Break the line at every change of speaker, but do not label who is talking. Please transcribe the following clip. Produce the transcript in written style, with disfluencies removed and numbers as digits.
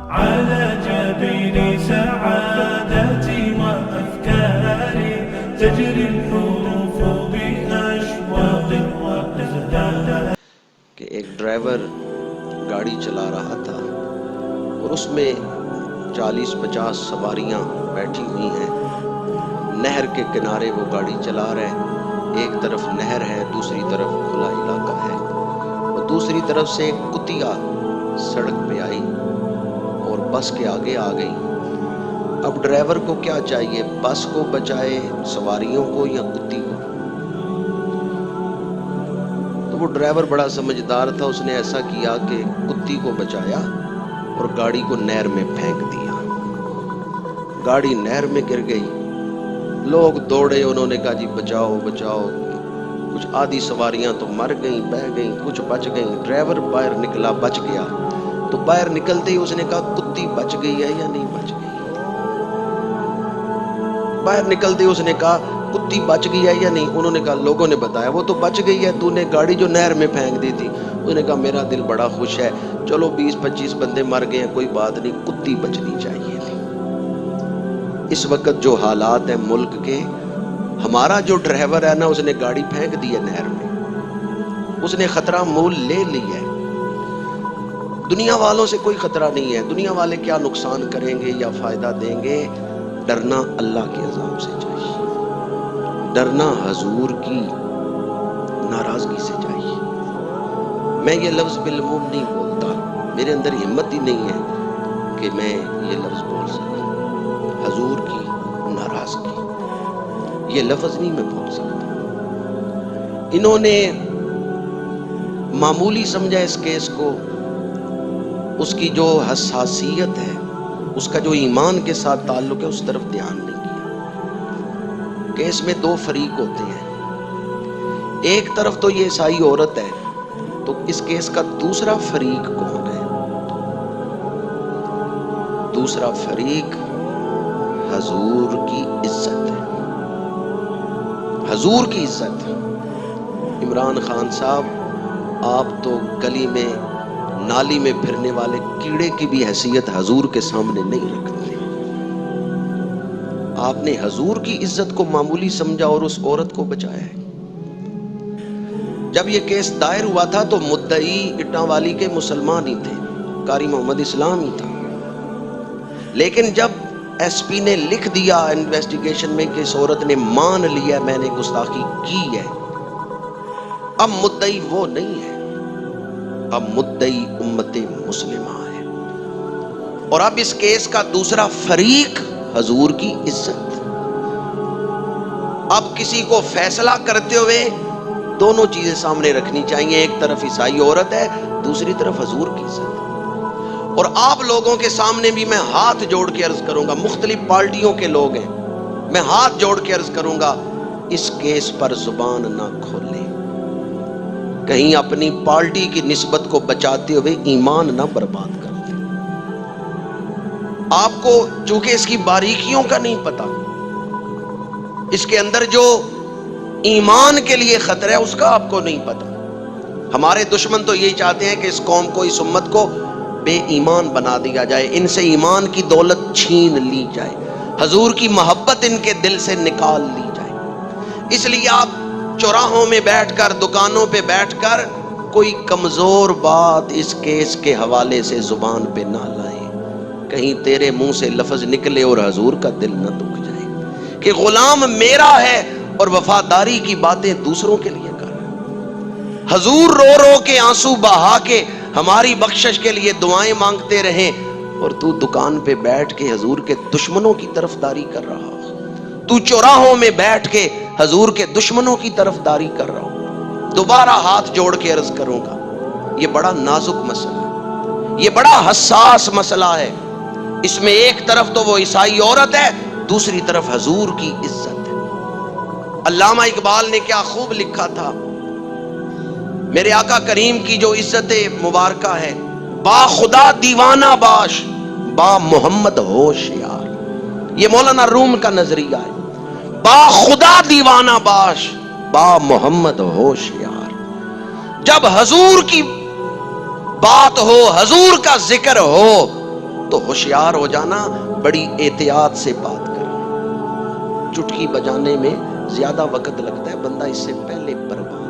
على جبين سعادتي وأفكاري تجري الحروف بأشواق وأزهار.
کہ ایک ڈرائیور گاڑی چلا رہا تھا اور اس میں 40-50 سواریاں بیٹھی ہوئی ہیں. نہر کے کنارے وہ گاڑی چلا رہے، ایک طرف نہر ہے، دوسری طرف کھلا علاقہ ہے، اور دوسری طرف سے ایک کتیا سڑک پہ آئی اور بس کے آگے آ گئی. اب ڈرائیور کو کیا چاہیے، بس کو بچائے، سواریوں کو، یا کتی کو؟ تو وہ ڈرائیور بڑا سمجھدار تھا، اس نے ایسا کیا کہ کتی کو بچایا اور گاڑی کو نہر میں پھینک دیا. گاڑی نہر میں گر گئی. لوگ دوڑے، انہوں نے کہا جی بچاؤ بچاؤ. کچھ آدھی سواریاں تو مر گئیں، بہہ گئیں، کچھ بچ گئیں. ڈرائیور باہر نکلا، بچ گیا. تو باہر نکلتے ہی اس نے کہا کتی بچ گئی ہے یا نہیں بچ گئی؟ باہر نکلتے ہی اس نے کہا کتی بچ گئی ہے یا نہیں؟ انہوں نے کہا لوگوں نے بتایا وہ تو بچ گئی ہے، تو نے گاڑی جو نہر میں پھینک دی تھی. اس نے کہا میرا دل بڑا خوش ہے، چلو 20-25 بندے مر گئے ہیں، کوئی بات نہیں، کتی بچنی چاہیے تھی. اس وقت جو حالات ہیں ملک کے، ہمارا جو ڈرائیور ہے نا، اس نے گاڑی پھینک دی ہے نہر میں، اس نے خطرہ مول لے لی ہے. دنیا والوں سے کوئی خطرہ نہیں ہے. دنیا والے کیا نقصان کریں گے یا فائدہ دیں گے؟ ڈرنا اللہ کے عذاب سے چاہیے، ڈرنا حضور کی ناراضگی سے چاہیے. میں یہ لفظ بالعموم نہیں بولتا، میرے اندر ہمت ہی نہیں ہے کہ میں یہ لفظ بول سکوں. حضور کی ناراضگی یہ لفظ نہیں میں بول سکتا. انہوں نے معمولی سمجھا اس کیس کو، اس کی جو حساسیت ہے، اس کا جو ایمان کے ساتھ تعلق ہے، اس طرف دھیان نہیں کیا. کیس میں 2 فریق ہوتے ہیں. ایک طرف تو یہ عیسائی عورت ہے، تو اس کیس کا دوسرا فریق کون ہے؟ دوسرا فریق حضور کی عزت ہے. حضور کی عزت. عمران خان صاحب، آپ تو گلی میں نالی میں پھرنے والے کیڑے کی بھی حیثیت حضور کے سامنے نہیں رکھتے. آپ نے حضور کی عزت کو معمولی سمجھا اور اس عورت کو بچایا ہے. جب یہ کیس دائر ہوا تھا تو مدعی اٹاں والی کے مسلمان ہی تھے، قاری محمد اسلام ہی تھا. لیکن جب ایس پی نے لکھ دیا انویسٹیگیشن میں کہ اس عورت نے مان لیا میں نے گستاخی کی ہے، اب مدعی وہ نہیں ہے، اب مدعی امت مسلمہ ہے. اور اب اس کیس کا دوسرا فریق حضور کی عزت. اب کسی کو فیصلہ کرتے ہوئے دونوں چیزیں سامنے رکھنی چاہیے. ایک طرف عیسائی عورت ہے، دوسری طرف حضور کی عزت. اور آپ لوگوں کے سامنے بھی میں ہاتھ جوڑ کے عرض کروں گا، مختلف پارٹیوں کے لوگ ہیں، میں ہاتھ جوڑ کے عرض کروں گا اس کیس پر زبان نہ کھولیں، کہیں اپنی پارٹی کی نسبت کو بچاتے ہوئے ایمان نہ برباد کر دیں. آپ کو چونکہ اس کی باریکیوں کا نہیں پتا، اس کے اندر جو ایمان کے لیے خطرہ ہے اس کا آپ کو نہیں پتا. ہمارے دشمن تو یہی چاہتے ہیں کہ اس قوم کو، اس امت کو بے ایمان بنا دیا جائے، ان سے ایمان کی دولت چھین لی جائے، حضور کی محبت ان کے دل سے نکال لی جائے. اس لیے آپ چوراہوں میں بیٹھ کر، دکانوں پہ بیٹھ کر کوئی کمزور بات اس کیس کے حوالے سے زبان پہ نہ لائیں، کہیں تیرے منہ سے لفظ نکلے اور حضور کا دل نہ دکھ جائے کہ غلام میرا ہے اور وفاداری کی باتیں دوسروں کے لیے کر. حضور رو رو کے آنسو بہا کے ہماری بخشش کے لیے دعائیں مانگتے رہیں، اور تو دکان پہ بیٹھ کے حضور کے دشمنوں کی طرفداری کر رہا ہو. تو چوراہوں میں بیٹھ کے حضور کے دشمنوں کی طرفداری کر رہا ہو. دوبارہ ہاتھ جوڑ کے عرض کروں گا، یہ بڑا نازک مسئلہ ہے، یہ بڑا حساس مسئلہ ہے. اس میں ایک طرف تو وہ عیسائی عورت ہے، دوسری طرف حضور کی عزت ہے. علامہ اقبال نے کیا خوب لکھا تھا، میرے آقا کریم کی جو عزت مبارکہ ہے، با خدا دیوانہ باش، با محمد ہوشیار. یہ مولانا روم کا نظریہ ہے. با خدا دیوانہ باش، با محمد ہوشیار. جب حضور کی بات ہو، حضور کا ذکر ہو، تو ہوشیار ہو جانا، بڑی احتیاط سے بات کرنا۔ چٹکی بجانے میں زیادہ وقت لگتا ہے، بندہ اس سے پہلے برباد